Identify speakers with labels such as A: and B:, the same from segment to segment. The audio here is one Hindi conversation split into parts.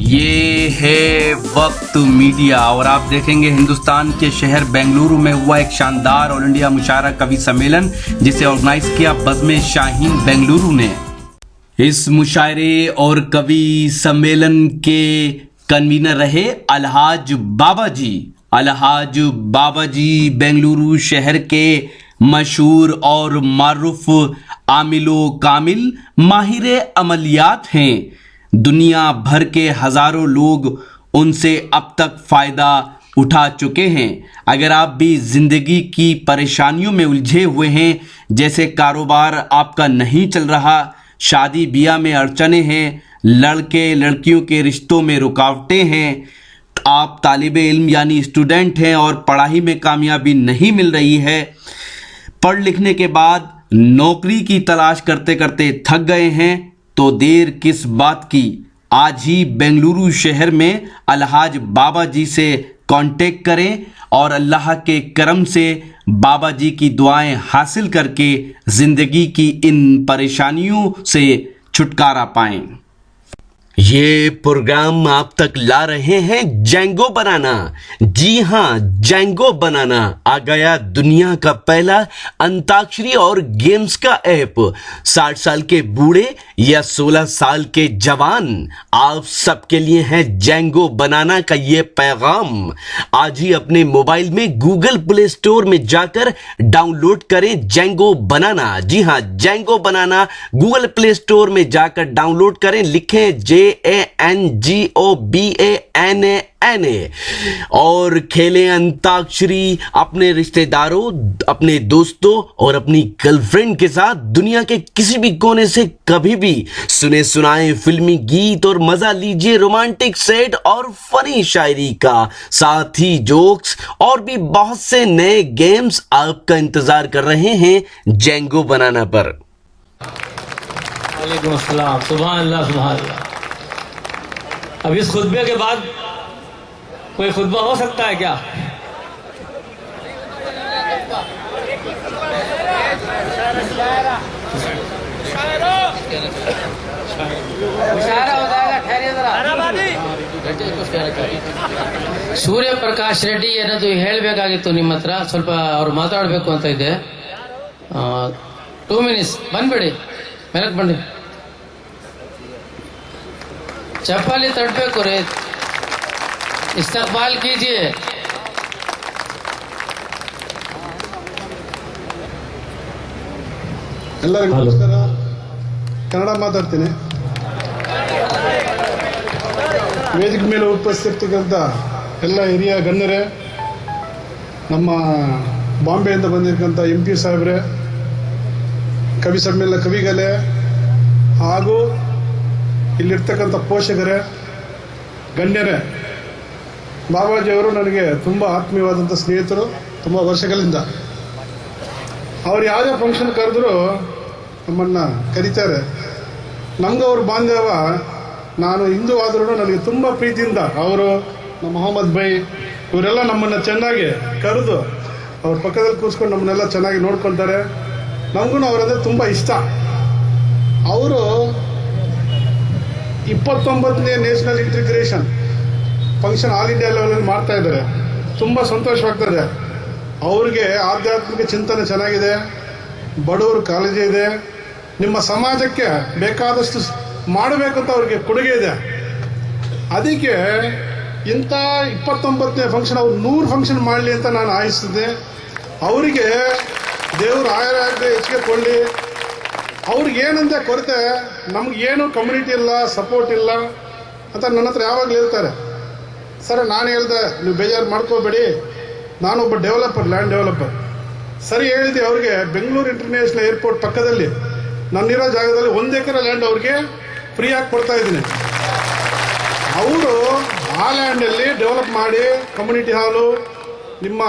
A: ये है वक्त मीडिया और आप देखेंगे हिंदुस्तान के शहर बेंगलुरु में हुआ एक शानदार ऑल इंडिया मुशायरा कवि सम्मेलन जिसे ऑर्गेनाइज किया बज़्म शाहीन बेंगलुरु ने। इस मुशायरे और कवि सम्मेलन के कन्वीनर रहे अलहाज बाबाजी। अलहाज बाबाजी बेंगलुरु शहर के मशहूर और मारूफ आमिलो कामिल माहिर अमलियात हैं। दुनिया भर के हजारों लोग उनसे अब तक फायदा उठा चुके हैं। अगर आप भी जिंदगी की परेशानियों में उलझे हुए हैं, जैसे कारोबार आपका नहीं चल रहा, शादी ब्याह में अड़चने हैं, लड़के लड़कियों के रिश्तों में रुकावटें हैं, आप तालिबे इल्म यानी स्टूडेंट हैं और पढ़ाई में कामयाबी नहीं मिल रही है, पढ़ लिखने के बाद नौकरी की तलाश करते करते थक गए हैं, तो देर किस बात की। आज ही बेंगलुरु शहर में अलहाज बाबा जी से कांटेक्ट करें और अल्लाह के करम से बाबा जी की दुआएं हासिल करके जिंदगी की इन परेशानियों से छुटकारा पाएं।
B: ये प्रोग्राम आप तक ला रहे हैं जेंगो बनाना। जी हाँ, जेंगो बनाना आ गया दुनिया का पहला अंताक्षरी और गेम्स का ऐप। 60 साल के बूढ़े या 16 साल के जवान, आप सबके लिए है जेंगो बनाना का ये पैगाम। आज ही अपने मोबाइल में गूगल प्ले स्टोर में जाकर डाउनलोड करें जेंगो बनाना। जी हाँ, जेंगो बनाना गूगल प्ले स्टोर में जाकर डाउनलोड करें, लिखें JANGOBANANA और खेलें अंताक्षरी अपने रिश्तेदारों, अपने दोस्तों और अपनी गर्लफ्रेंड के साथ दुनिया के किसी भी कोने से कभी भी। सुने सुनाए फिल्मी गीत और मजा लीजिए रोमांटिक सेट और फनी शायरी का, साथ ही जोक्स और भी बहुत से नए गेम्स आपका इंतजार कर रहे हैं जेंगो बनाना पर।
C: वालेकुम अस्सलाम। सुभान अल्लाह, सुभान अल्लाह। अब इस खुतबे के बाद कोई खुतबा हो सकता है क्या?
D: मुशायरा हो जाएगा, ठहरिए जरा। ಸೂರ್ಯ ಪ್ರಕಾಶ್ ರೆಡ್ಡಿ ಏನದು ಹೇಳಬೇಕಾಗಿತ್ತು ನಿಮ್ಮ ಹತ್ರ, ಸ್ವಲ್ಪ ಅವ್ರು ಮಾತಾಡಬೇಕು ಅಂತ ಇದೆ. 2 ಮಿನಿಟ್ಸ್ ಬಂದ್ಬಿಡಿ, ಮೆರಕ್ ಬನ್ನಿ. चप्पल तड़पे रे, इस्तकबाल कीजिए।
E: ಎಲ್ಲರಿಗೂ ನಮಸ್ಕಾರ. ಕನ್ನಡ ಮಾತಾಡ್ತೀನಿ. ವೇದಿಕೆ ಮೇಲೆ ಉಪಸ್ಥಿತಿರ್ತಕ್ಕಂಥ ಎಲ್ಲ ಹಿರಿಯ ಗಣ್ಯರೇ, ನಮ್ಮ ಬಾಂಬೆಯಿಂದ ಬಂದಿರತಕ್ಕಂಥ MP ಸಾಹೇಬ್ರೆ, ಕವಿ ಸಮ್ಮೇಳನ ಕವಿಗಳೇ ಹಾಗೂ ಇಲ್ಲಿರ್ತಕ್ಕಂಥ ಪೋಷಕರೇ, ಗಣ್ಯರೇ, ಬಾಬಾಜಿಯವರು ನನಗೆ ತುಂಬ ಆತ್ಮೀಯವಾದಂಥ ಸ್ನೇಹಿತರು. ತುಂಬ ವರ್ಷಗಳಿಂದ ಅವ್ರು ಯಾವುದೇ ಫಂಕ್ಷನ್ ಕರೆದ್ರು ನಮ್ಮನ್ನು ಕರೀತಾರೆ. ನಮಗೂ ಅವ್ರ ಬಾಂಧವ್ಯ, ನಾನು ಹಿಂದೂ ಆದ್ರೂ ನನಗೆ ತುಂಬ ಪ್ರೀತಿಯಿಂದ ಅವರು, ನಮ್ಮ ಮೊಹಮ್ಮದ್ ಬೈ ಇವರೆಲ್ಲ ನಮ್ಮನ್ನು ಚೆನ್ನಾಗಿ ಕರೆದು ಅವ್ರ ಪಕ್ಕದಲ್ಲಿ ಕೂರಿಸ್ಕೊಂಡು ನಮ್ಮನ್ನೆಲ್ಲ ಚೆನ್ನಾಗಿ ನೋಡ್ಕೊತಾರೆ. ನಮಗೂ ಅವರಂದ್ರೆ ತುಂಬ ಇಷ್ಟ. ಅವರು 29ನೇ national integration function all India ಲೆವೆಲಲ್ಲಿ ಮಾಡ್ತಾ ಇದ್ದಾರೆ. ತುಂಬ ಸಂತೋಷವಾಗ್ತದೆ. ಅವ್ರಿಗೆ ಆಧ್ಯಾತ್ಮಿಕ ಚಿಂತನೆ ಚೆನ್ನಾಗಿದೆ, ಬಡವರು ಕಾಳಜಿ ಇದೆ, ನಿಮ್ಮ ಸಮಾಜಕ್ಕೆ ಬೇಕಾದಷ್ಟು ಮಾಡಬೇಕಂತ ಅವ್ರಿಗೆ ಕೊಡುಗೆ ಇದೆ. ಅದಕ್ಕೆ ಇಂಥ 29ನೇ ಫಂಕ್ಷನ್ ಅವ್ರು 100 ಫಂಕ್ಷನ್ ಮಾಡಲಿ ಅಂತ ನಾನು ಆಶಿಸಿದ್ದೆ. ಅವರಿಗೆ ದೇವರು ಆಯುರಾಗ್ಯ ಹೆಚ್ಚಿಗೆ ಕೊಡಲಿ. ಅವ್ರಿಗೇನಂತೆ ಕೊರತೆ, ನಮ್ಗೇನು ಕಮ್ಯುನಿಟಿ ಇಲ್ಲ, ಸಪೋರ್ಟ್ ಇಲ್ಲ ಅಂತ ನನ್ನ ಹತ್ರ ಯಾವಾಗಲೂ ಹೇಳ್ತಾರೆ. ಸರ್, ನಾನು ಹೇಳ್ದೆ, ನೀವು ಬೇಜಾರು ಮಾಡ್ಕೋಬೇಡಿ, ನಾನೊಬ್ಬ ಡೆವಲಪರ್, ಲ್ಯಾಂಡ್ ಡೆವಲಪರ್. ಸರಿ ಹೇಳಿದೆ ಅವ್ರಿಗೆ, ಬೆಂಗಳೂರು ಇಂಟರ್ನ್ಯಾಷನಲ್ ಏರ್ಪೋರ್ಟ್ ಪಕ್ಕದಲ್ಲಿ ನನ್ನಿರೋ ಜಾಗದಲ್ಲಿ 1 ಎಕರೆ ಲ್ಯಾಂಡ್ ಅವ್ರಿಗೆ ಫ್ರೀಯಾಗಿ ಕೊಡ್ತಾ ಇದ್ದೀನಿ. ಅವರು ಆ ಲ್ಯಾಂಡಲ್ಲಿ ಡೆವಲಪ್ ಮಾಡಿ ಕಮ್ಯುನಿಟಿ ಹಾಲು, ನಿಮ್ಮ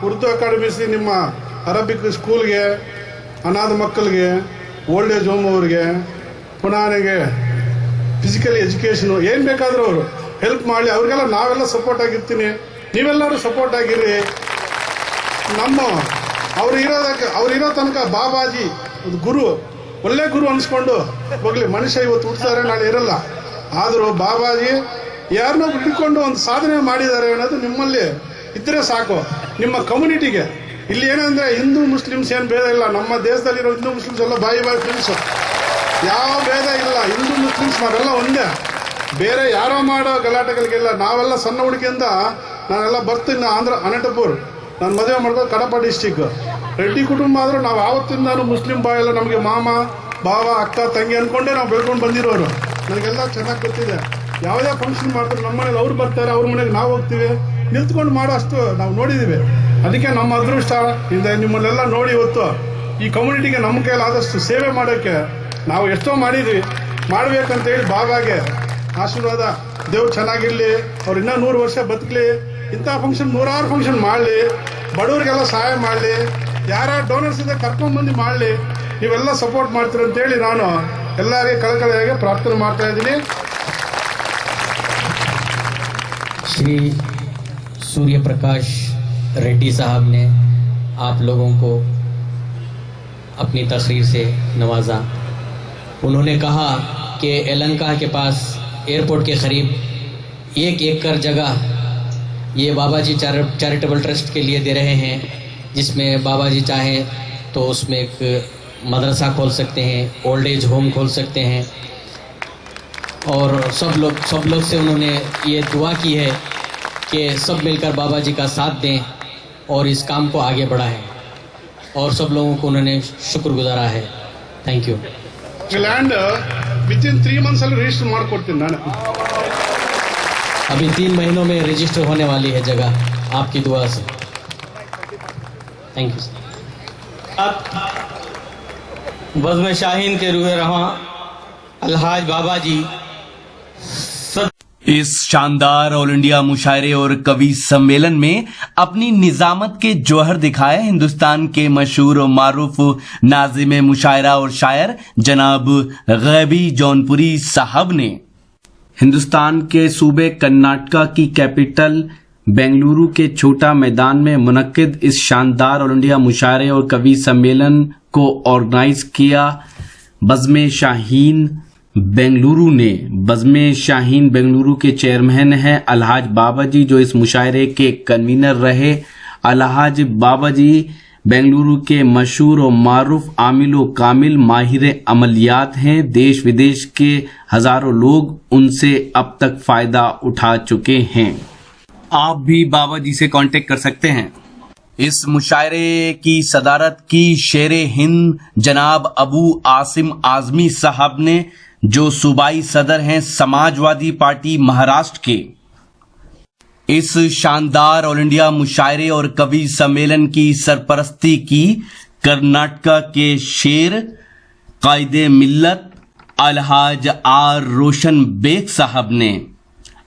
E: ಉರ್ದು ಅಕಾಡೆಮೀಸ್, ನಿಮ್ಮ ಅರಬಿಕ್ ಸ್ಕೂಲ್ಗೆ, ಅನಾಥ ಮಕ್ಕಳಿಗೆ, ಓಲ್ಡ್ ಏಜ್ ಹೋಮ್ ಅವ್ರಿಗೆ, ಪುನಾನೆಗೆ ಫಿಸಿಕಲ್ ಎಜುಕೇಷನು ಏನು ಬೇಕಾದರೂ ಅವರು ಹೆಲ್ಪ್ ಮಾಡಿ. ಅವ್ರಿಗೆಲ್ಲ ನಾವೆಲ್ಲ ಸಪೋರ್ಟ್ ಆಗಿರ್ತೀನಿ, ನೀವೆಲ್ಲರೂ ಸಪೋರ್ಟ್ ಆಗಿರ್ರಿ. ಅವ್ರು ಇರೋ ತನಕ ಬಾಬಾಜಿ ಒಂದು ಗುರು, ಒಳ್ಳೆ ಗುರು ಅನ್ಸ್ಕೊಂಡು ಹೋಗ್ಲಿ. ಮನುಷ್ಯ ಇವತ್ತು ಹುಡ್ತಾರೆ, ನಾಳೆ ಇರಲ್ಲ. ಆದರೂ ಬಾಬಾಜಿ ಯಾರನ್ನೋ ಹಿಡ್ಕೊಂಡು ಒಂದು ಸಾಧನೆ ಮಾಡಿದ್ದಾರೆ ಅನ್ನೋದು ನಿಮ್ಮಲ್ಲಿ ಇದ್ರೆ ಸಾಕು. ನಿಮ್ಮ ಕಮ್ಯುನಿಟಿಗೆ ಇಲ್ಲಿ ಏನಂದ್ರೆ ಹಿಂದೂ ಮುಸ್ಲಿಮ್ಸ್ ಏನು ಭೇದ ಇಲ್ಲ. ನಮ್ಮ ದೇಶದಲ್ಲಿರೋ ಹಿಂದೂ ಮುಸ್ಲಿಮ್ಸ್ ಎಲ್ಲ ಬಾಯಿ ಫ್ರೆಂಡ್ಸ್, ಯಾವ ಭೇದ ಇಲ್ಲ. ಹಿಂದೂ ಮುಸ್ಲಿಮ್ಸ್ ನಾವೆಲ್ಲ ಒಂದೇ. ಬೇರೆ ಯಾರೋ ಮಾಡೋ ಗಲಾಟೆಗಳಿಗೆಲ್ಲ ನಾವೆಲ್ಲ ಸಣ್ಣ ಹುಡುಗಿಯಿಂದ ನಾನೆಲ್ಲ ಬರ್ತೀನಿ ಅನಂತಪುರ್. ನಾನು ಮದುವೆ ಮಾಡೋದು ಕಡಪ ಡಿಸ್ಟಿಕ್. ರೆಡ್ಡಿ ಕುಟುಂಬ ಆದರೂ ನಾವು ಆವತ್ತಿಂದ ಮುಸ್ಲಿಂ ಬಾಯ್ ಎಲ್ಲ ನಮಗೆ ಮಾಮ ಬಾವ ಅಕ್ಕ ತಂಗಿ ಅನ್ಕೊಂಡೇ ನಾವು ಬೆಳ್ಕೊಂಡು ಬಂದಿರೋರು. ನನಗೆಲ್ಲ ಚೆನ್ನಾಗಿ ಗೊತ್ತಿದೆ. ಯಾವುದೇ ಫಂಕ್ಷನ್ ಮಾಡ್ತಾರೆ ನಮ್ಮ ಮನೇಲಿ ಅವ್ರು ಬರ್ತಾರೆ, ಅವ್ರ ಮನೆಗೆ ನಾವು ಹೋಗ್ತೀವಿ. ನಿಂತ್ಕೊಂಡು ಮಾಡೋ ಅಷ್ಟು ನಾವು ನೋಡಿದ್ದೀವಿ. ಅದಕ್ಕೆ ನಮ್ಮ ಅದೃಷ್ಟ ಇದೆ ನಿಮ್ಮನ್ನೆಲ್ಲ ನೋಡಿ ಇವತ್ತು ಈ ಕಮ್ಯುನಿಟಿಗೆ ನಮ್ಮ ಕೈಲಾದಷ್ಟು ಸೇವೆ ಮಾಡೋಕ್ಕೆ ನಾವು ಎಷ್ಟೋ ಮಾಡಿದ್ವಿ. ಮಾಡಬೇಕಂತೇಳಿ ಬಾಬಾಗೆ ಆಶೀರ್ವಾದ. ದೇವ್ರು ಚೆನ್ನಾಗಿರ್ಲಿ, ಅವ್ರು ಇನ್ನೂ 100 ವರ್ಷ ಬದುಕಲಿ. ಇಂಥ ಫಂಕ್ಷನ್ 100 ಫಂಕ್ಷನ್ ಮಾಡಲಿ, ಬಡವರಿಗೆಲ್ಲ ಸಹಾಯ ಮಾಡಲಿ, ಯಾರ ಡೋನರ್ಸ್ ಇದೆ ಕರ್ಕೊಂಡ್ಬಂದು ಮಾಡಲಿ. ನೀವೆಲ್ಲ ಸಪೋರ್ಟ್ ಮಾಡ್ತೀರ ಅಂತೇಳಿ ನಾನು ಎಲ್ಲರಿಗೆ ಕಳಕಳಿಯಾಗಿ ಪ್ರಾರ್ಥನೆ ಮಾಡ್ತಾ ಇದ್ದೀನಿ.
F: श्री सूर्य प्रकाश रेड्डी साहब ने आप लोगों को अपनी तकरीर से नवाजा। उन्होंने कहा कि यलहंका के पास एयरपोर्ट के करीब 1 एकड़ जगह ये बाबा जी चैरिटेबल ट्रस्ट के लिए दे रहे हैं, जिसमें बाबा जी चाहें तो उसमें एक मदरसा खोल सकते हैं, ओल्ड एज होम खोल सकते हैं। और सब लोग से उन्होंने ये दुआ की है कि सब मिलकर बाबा जी का साथ दें और इस काम को आगे बढ़ाएं। और सब लोगों को उन्होंने शुक्रगुजारा है। Thank you.
E: Land within 3 months ಅಲ್ಲಿ ರಿಜಿಸ್ಟರ್ ಮಾಡ್ಕೊಡ್ತೀನಿ ನಾನು.
F: अभी 3 महीनों में रजिस्टर होने वाली है जगह आपकी दुआ से। Thank you.
C: बज़्म शाहीन के रूह रवां अलहाज बाबा जी
A: इस शानदार ऑल इंडिया मुशायरे और कवि सम्मेलन में अपनी निजामत के जौहर दिखाए हिंदुस्तान के मशहूर और मारूफ नाजिम मुशायरा और शायर जनाब गैबी जौनपुरी साहब ने हिंदुस्तान के सूबे कर्नाटका की कैपिटल बेंगलुरु के छोटा मैदान में मुनक्किद इस शानदार ऑल इंडिया मुशायरे और कवि सम्मेलन को ऑर्गेनाइज किया। बज़्म शाहीन बेंगलुरु ने बज़्म शाहीन बेंगलुरु के चेयरमैन हैं अलहाज बाबा जी, जो इस मुशायरे के कन्वीनर रहे। अलहाज बाबा जी बेंगलुरु के मशहूर और मारूफ आमिल व कामिल माहिर अमलियात हैं। देश विदेश के हजारों लोग उनसे अब तक फायदा उठा चुके हैं। आप भी बाबा जी से कांटेक्ट कर सकते हैं। इस मुशायरे की सदारत की शेरे हिंद जनाब अबू आसिम आजमी साहब ने, जो सूबाई सदर हैं समाजवादी पार्टी महाराष्ट्र के। इस शानदार ऑल इंडिया मुशायरे और कवि सम्मेलन की सरपरस्ती की कर्नाटका के शेर कायदे मिल्लत अलहाज आर रोशन बेग साहब ने।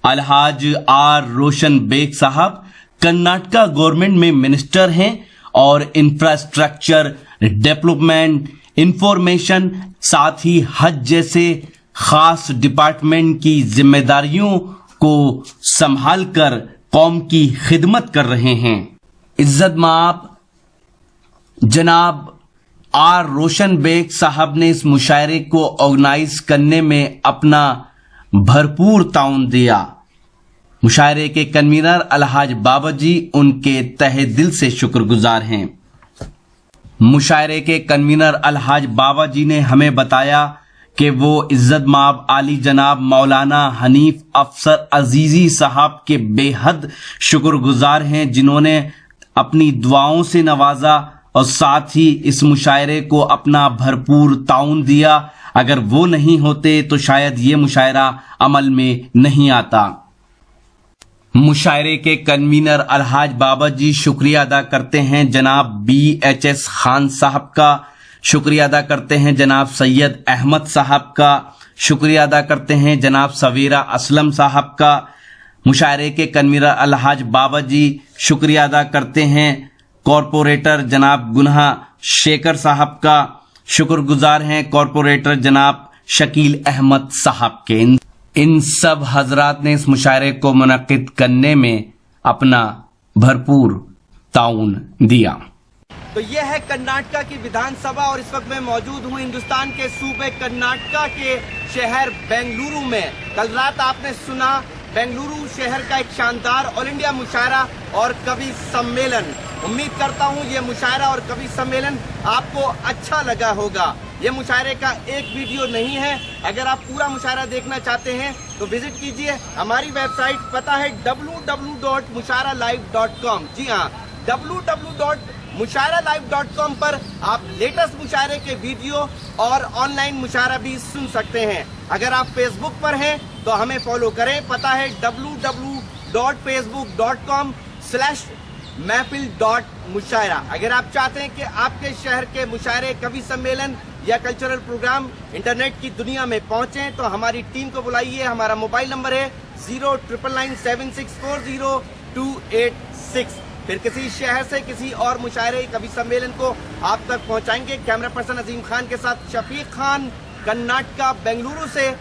A: अलहाज आर रोशन बेग साहब कर्नाटका गवर्नमेंट में मिनिस्टर हैं और इंफ्रास्ट्रक्चर डेवलपमेंट, इंफॉर्मेशन, साथ ही हज जैसे खास डिपार्टमेंट की जिम्मेदारियों को संभालकर कौम की खिदमत कर रहे हैं। इज्जत माप जनाब आर रोशन बेग साहब ने इस मुशायरे को ऑर्गेनाइज करने में अपना भरपूर ताउन दिया। मुशायरे के कन्वीनर अलहाज बाबा जी उनके तहे दिल से शुक्रगुजार हैं। मुशायरे के कन्वीनर अलहाज बाबा जी ने हमें बताया कि वो इज्जत माब आली जनाब मौलाना हनीफ अफसर अजीजी साहब के बेहद शुक्रगुजार हैं, जिन्होंने अपनी दुआओं से नवाजा और साथ ही इस मुशायरे को अपना भरपूर ताउन दिया। अगर वो नहीं होते तो शायद ये मुशायरा अमल में नहीं आता। मुशायरे के कन्वीनर अलहाज बाबा जी शुक्रिया अदा करते हैं जनाब BHS खान साहब का, शुक्रिया अदा करते हैं जनाब सैयद अहमद साहब का, शुक्रिया अदा करते हैं जनाब सवेरा असलम साहब का। मुशायरे के कन्वीनर अलहाज बाबा जी शुक्रिया अदा करते हैं कॉरपोरेटर जनाब गुन्हा शेखर साहब का, शुक्रगुजार हैं कॉरपोरेटर जनाब शकील अहमद साहब के। इन सब हजरात ने इस मुशायरे को मुनक्किद करने में अपना भरपूर ताउन दिया।
B: तो यह है कर्नाटका की विधानसभा और इस वक्त मैं मौजूद हूं हिंदुस्तान के सूबे कर्नाटका के शहर बेंगलुरु में। कल रात आपने सुना बेंगलुरु शहर का एक शानदार ऑल इंडिया मुशायरा और कवि सम्मेलन। उम्मीद करता हूं ये मुशायरा और कवि सम्मेलन आपको अच्छा लगा होगा। ये मुशायरे का एक वीडियो नहीं है, अगर आप पूरा मुशायरा देखना चाहते हैं तो विजिट कीजिए हमारी वेबसाइट, पता है www.musharalive.com। जी हाँ, www.musharalive.com पर आप लेटेस्ट मुशायरे के वीडियो और ऑनलाइन मुशायरा भी सुन सकते हैं। अगर आप फेसबुक पर हैं तो हमें फॉलो करें, पता है www.facebook.com/महफिल.मुशायरा। अगर आप चाहते हैं कि आपके शहर के मुशायरे, कवि सम्मेलन या कल्चरल प्रोग्राम इंटरनेट की दुनिया में पहुंचे तो हमारी टीम को बुलाइए। हमारा मोबाइल नंबर है 09997640286। फिर किसी शहर से किसी और मुशायरे, कवि सम्मेलन को आप तक पहुंचाएंगे। कैमरा पर्सन अजीम खान के साथ शफीक खान, कर्नाटका, बेंगलुरु से।